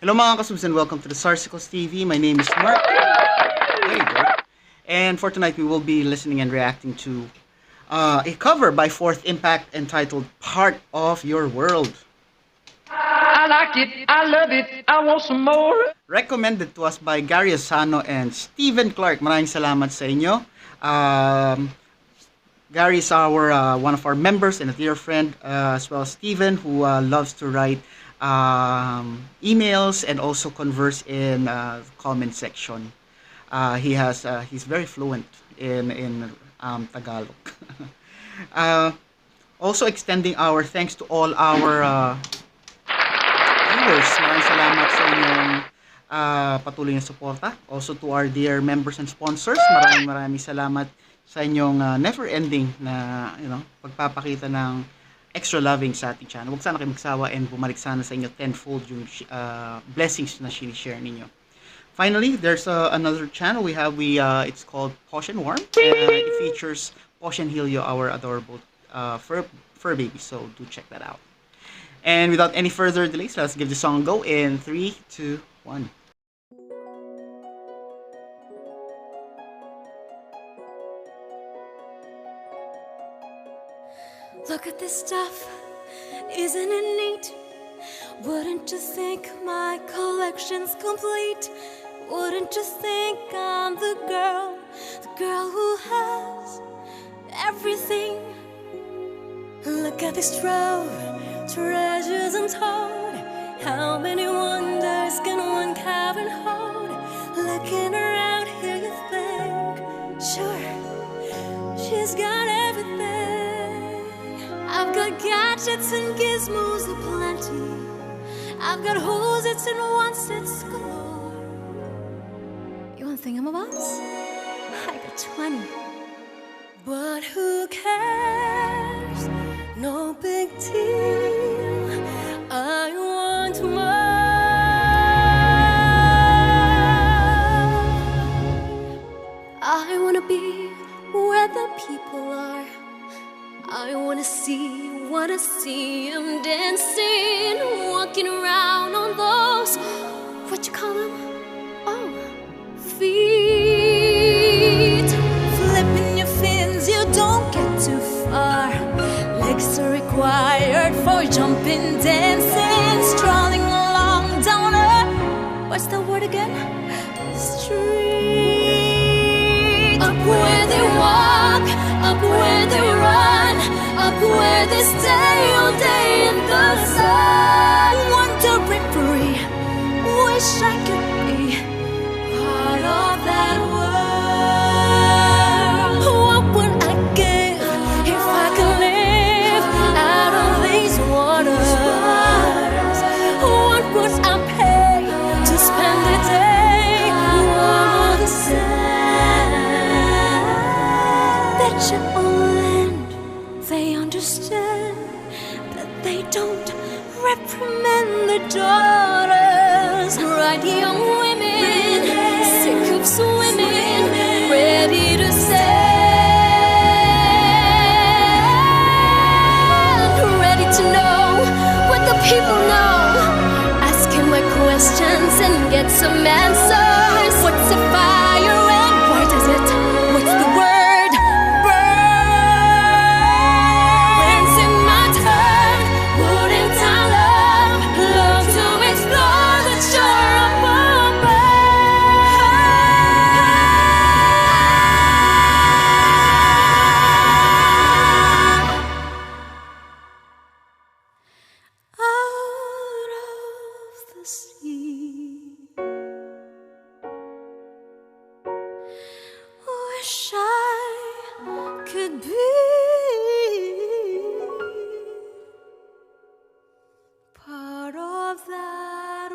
Hello mga kasubs and welcome to the Sarsicles TV. My name is Mark. There you go. And for tonight we will be listening and reacting to a cover by Fourth Impact entitled Part of Your World. I like it, I love it, I want some more. Recommended to us by Gary Asano and Stephen Clark. Maraming salamat sa inyo. Gary is one of our members and a dear friend, as well as Stephen, who loves to write emails and also converse in comment section. He's very fluent in Tagalog. Also extending our thanks to all our viewers. Maraming salamat sa inyong patuloy na suporta. Also to our dear members and sponsors. Maraming salamat sa inyong never-ending na pagpapakita ng extra loving sa ating channel. Huwag sana kayo magsawa and bumalik sana sa inyo tenfold yung blessings na sinishare ninyo. Finally, there's another channel we have. It's called Posh and Warm. It features Posh and Helio, our adorable fur baby. So do check that out. And without any further delays, let's give the song a go in 3, 2, 1. Look at this stuff, isn't it neat? Wouldn't you think my collection's complete? Wouldn't you think I'm the girl who has everything? Look at this trove, treasures untold. How many wonders can one cavern hold? Looking around here you think, sure, she's got everything. I've got gadgets and gizmos aplenty. I've got whos-its and wants-its galore. You want thingamabobs? I got 20. But who cares? No big deal. I want more. I wanna be where the people are. I wanna see them dancing, walking around on those, what you call them? Oh, feet. Flipping your fins, you don't get too far. Legs are required for jumping, dancing, strolling along down a, what's the word again? Street. Up where they walk, up where they run, up where they stay all day in the sun. Wandering free, wish I could be part of that world. What would I give if I could live out of these waters? What would I pay to spend the day warm on the sand? That your own land, they understand, but they don't reprimand their daughters. Bright young women, sick of swimming, ready to stand, ready to know what the people know. Asking my questions and get some answers. What's a fire and why does it? What's the word? Burn. When's it my turn? Wouldn't I love to explore the shore above? Out of the sea. Wish I could be part of that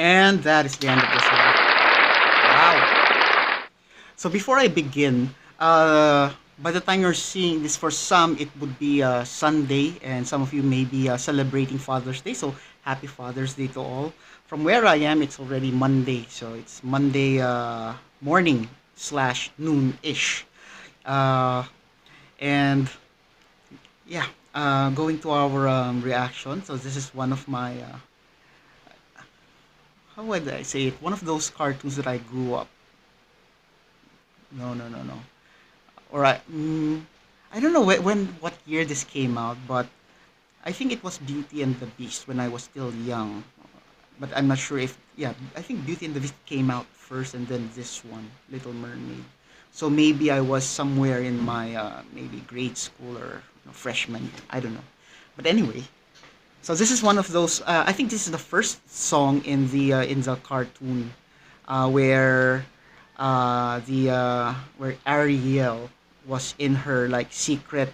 And that is the end of this one. Wow. So before I begin, by the time you're seeing this, for some it would be Sunday, and some of you may be celebrating Father's Day. So Happy Father's Day to all. From where I am, it's already Monday, so it's Monday morning slash noon ish. Uh, and yeah, going to our reaction. So this is one of my how would I say it? One of those cartoons that I grew up. No, no, no, no. Or I don't know what year this came out, but I think it was Beauty and the Beast when I was still young. But I'm not sure if yeah. I think Beauty and the Beast came out first, and then this one, Little Mermaid. So maybe I was somewhere in my maybe grade school or freshman. I don't know. But anyway, so this is one of those. I think this is the first song in the cartoon where where Ariel was in her like secret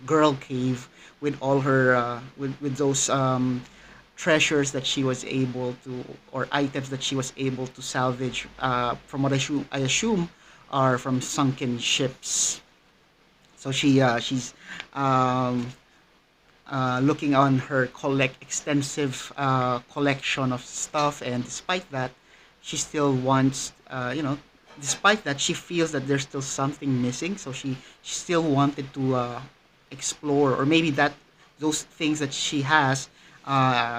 girl cave with all her with those treasures that she was able to or items that she was able to salvage from what I assume are from sunken ships. So she's um, looking on her collect extensive collection of stuff, and despite that, she still wants, despite that, she feels that there's still something missing. So she still wanted to explore, or maybe that those things that she has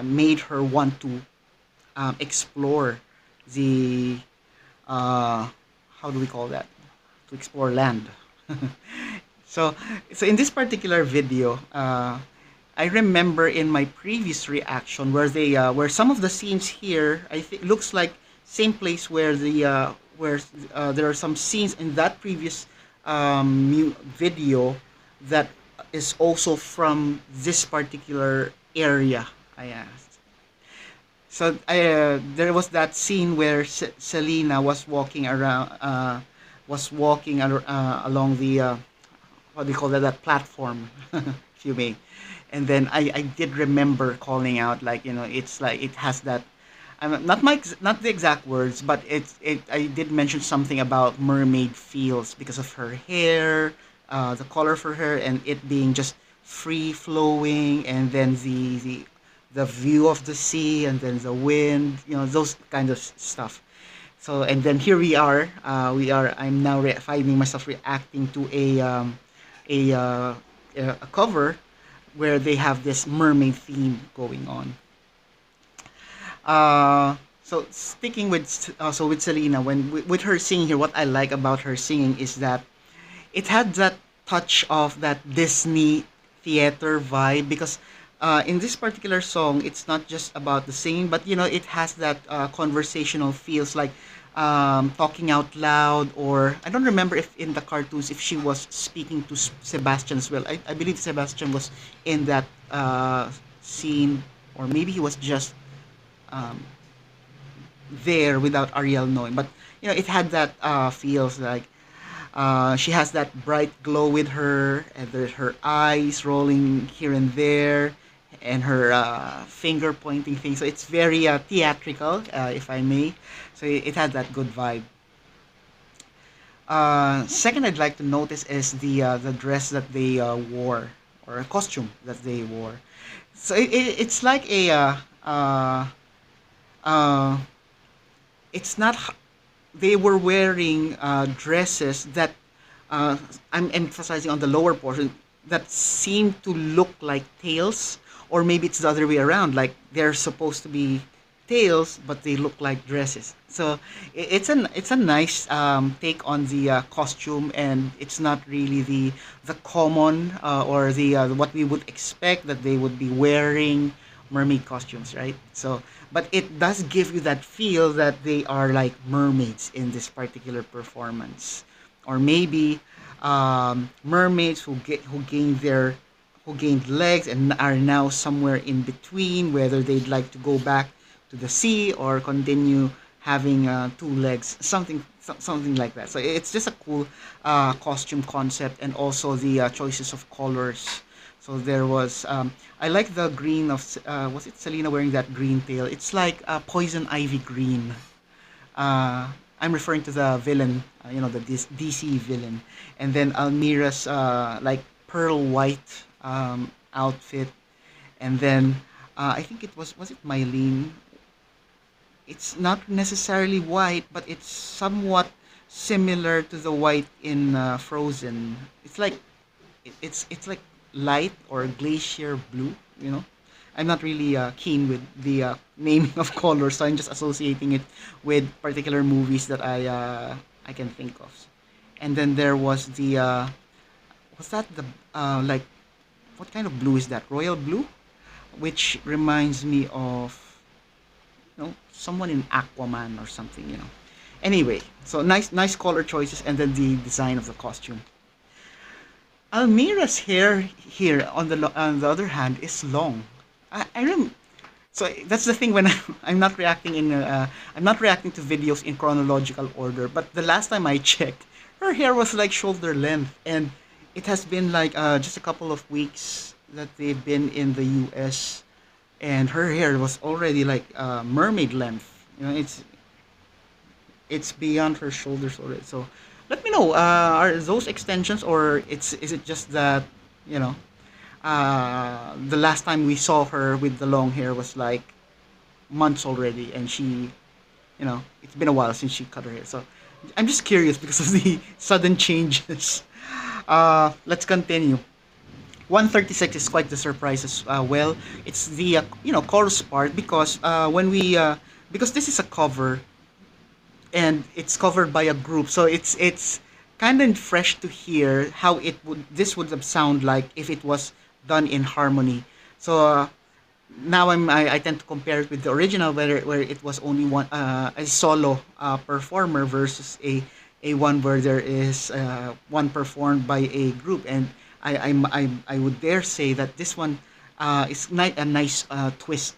made her want to explore the how do we call that? To explore land. So, so in this particular video, I remember in my previous reaction where some of the scenes here I think looks like same place where where there are some scenes in that previous video that is also from this particular area. I asked. So there was that scene where Selena was walking along the what do you call that, that platform, if you may. And then I did remember calling out like it's like it has that. Not the exact words, but it I did mention something about mermaid feels because of her hair, the color for her, and it being just free flowing, and then the view of the sea, and then the wind, those kind of stuff. So and then here we are. I'm now finding myself reacting to a uh, a cover where they have this mermaid theme going on. So sticking with so with Selena, when with her singing here, what I like about her singing is that it had that touch of that Disney theater vibe because in this particular song, it's not just about the singing, but it has that conversational feels like talking out loud, or I don't remember if in the cartoons if she was speaking to Sebastian as well. I believe Sebastian was in that scene, or maybe he was just um, there without Ariel knowing. But it had that feels like she has that bright glow with her, and there's her eyes rolling here and there, and her finger pointing thing. So it's very theatrical, if I may. So it had that good vibe. Second, I'd like to notice is the dress that they wore, or a costume that they wore. So it's like a uh, it's not they were wearing dresses that uh, I'm emphasizing on the lower portion that seem to look like tails, or maybe it's the other way around. Like they're supposed to be tails, but they look like dresses. So it's a nice take on the costume, and it's not really the common or the what we would expect that they would be wearing mermaid costumes, right? So, but it does give you that feel that they are like mermaids in this particular performance, or maybe mermaids who gained legs and are now somewhere in between, whether they'd like to go back to the sea or continue having two legs, something like that. So it's just a cool costume concept, and also the choices of colors. So there was I like the green of was it Selena wearing that green tail? It's like poison ivy green. I'm referring to the villain, the DC villain, and then Almira's like pearl white outfit, and then I think it was it Mylene. It's not necessarily white, but it's somewhat similar to the white in Frozen. It's like it's like light or glacier blue. You know, I'm not really keen with the naming of colors, so I'm just associating it with particular movies that I can think of. And then there was the was that the like what kind of blue is that? Royal blue, which reminds me of someone in Aquaman or something. Anyway, so nice color choices, and then the design of the costume. Almira's hair here on the other hand is long. I So that's the thing when I'm not reacting I'm not reacting to videos in chronological order. But the last time I checked, her hair was like shoulder length, and it has been like just a couple of weeks that they've been in the U.S. and her hair was already like mermaid length. It's beyond her shoulders already. So let me know, are those extensions, or is it just that you know the last time we saw her with the long hair was like months already, and it's been a while since she cut her hair. So I'm just curious because of the sudden changes. Let's continue. 136 is quite the surprise as well. It's the chorus part, because when we because this is a cover, and it's covered by a group, so it's kind of fresh to hear how this would have sound like if it was done in harmony. So now I tend to compare it with the original, where it was only one a solo performer versus a one where there is one performed by a group. And I would dare say that this one is a nice twist.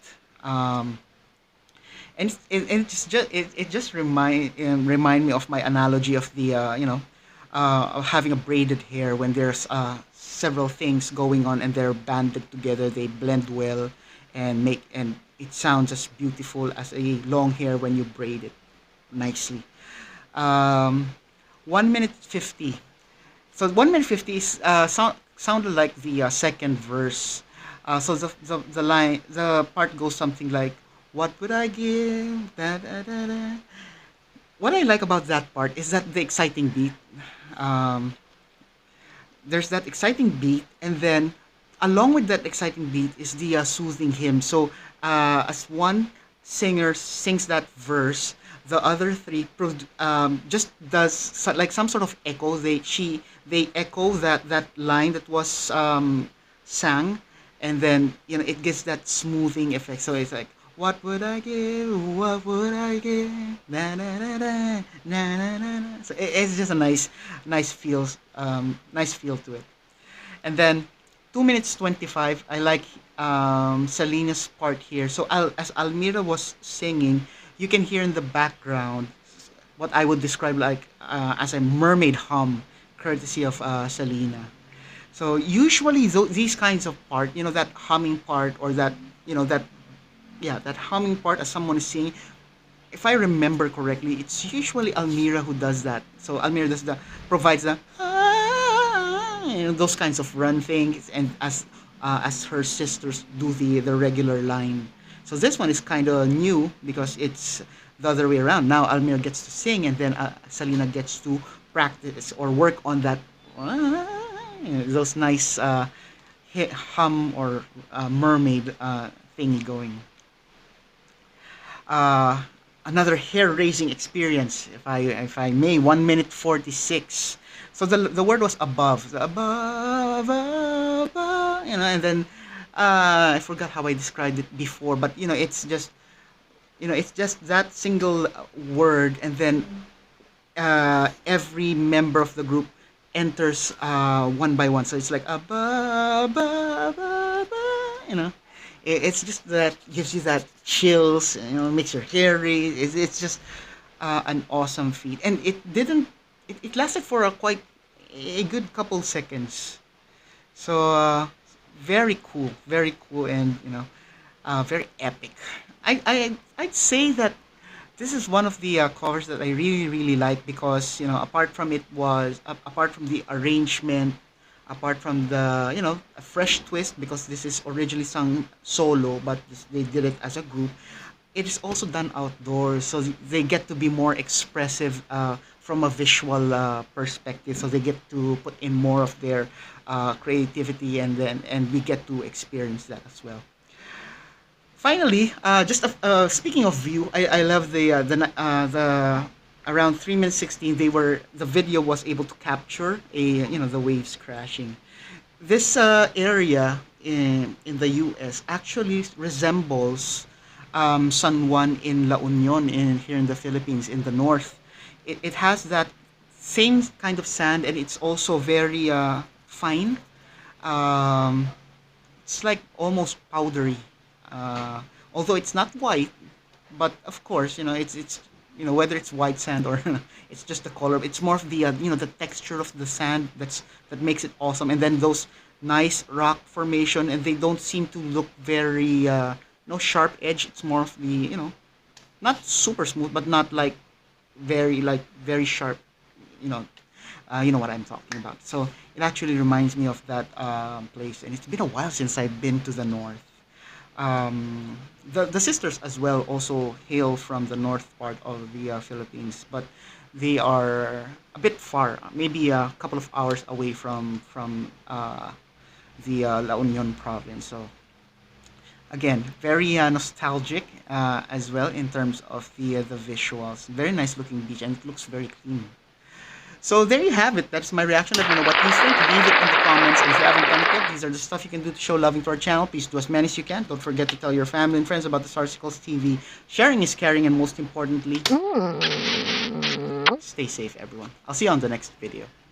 It just remind me of my analogy of the of having a braided hair. When there's several things going on and they're banded together, they blend well and it sounds as beautiful as a long hair when you braid it nicely. um 1 minute 50. So 1 minute 50 is sounded like the second verse. So the part goes something like, what would I give? Da, da, da, da. What I like about that part is that the exciting beat. Um, there's that exciting beat, and then along with that exciting beat is the soothing hymn. So as one singer sings that verse, the other three just does like some sort of echo. They echo that line that was sang, and then it gives that smoothing effect. So it's like, what would I give? What would I give? Na na na na na na na. Na. So it's just a nice feel to it. And then 2 minutes 25. I like Selena's part here. So as Almira was singing, you can hear in the background what I would describe like as a mermaid hum, courtesy of Selena. So usually these kinds of part, that humming part, or that that that humming part as someone is singing. If I remember correctly, it's usually Almira who does that. So Almira provides the those kinds of run things, and as her sisters do the regular line. So this one is kind of new because it's the other way around. Now Almira gets to sing, and then Selena gets to practice or work on that those nice hum or mermaid thingy going. uh, Another hair-raising experience, if I may. 1 minute 46. So the word was above, the above, above, and then I forgot how I described it before, but it's just that single word, and then every member of the group enters one by one. So it's like above, above, above, it's just that gives you that chills, makes your hair raise. It's just an awesome feat, and it lasted for a good couple seconds. So very cool, and very epic. I'd say that this is one of the covers that I really like, because apart from the arrangement, apart from the, a fresh twist, because this is originally sung solo, but they did it as a group. It is also done outdoors, so they get to be more expressive from a visual perspective. So they get to put in more of their creativity, and we get to experience that as well. Finally, just speaking of view, I love the around 3 minutes 16. The video was able to capture the waves crashing. This area in the U.S. actually resembles San Juan in La Union here in the Philippines in the north. It has that same kind of sand, and it's also very fine. Um, it's like almost powdery, uh, although it's not white. But of course, it's whether it's white sand or it's just the color. It's more of the the texture of the sand that makes it awesome. And then those nice rock formation, and they don't seem to look very no sharp edge. It's more of the not super smooth, but not very sharp. You know, you know what I'm talking about. So it actually reminds me of that place, and it's been a while since I've been to the north. The sisters as well also hail from the north part of the Philippines, but they are a bit far, maybe a couple of hours away from the La Union province. So again, very nostalgic as well in terms of the visuals. Very nice looking beach, and it looks very clean. So there you have it. That's my reaction. Let me know what you think. Leave it in the comments. And if you haven't done it yet, these are the stuff you can do to show loving to our channel. Please do as many as you can. Don't forget to tell your family and friends about the Sarsicles TV. Sharing is caring, and most importantly, stay safe, everyone. I'll see you on the next video.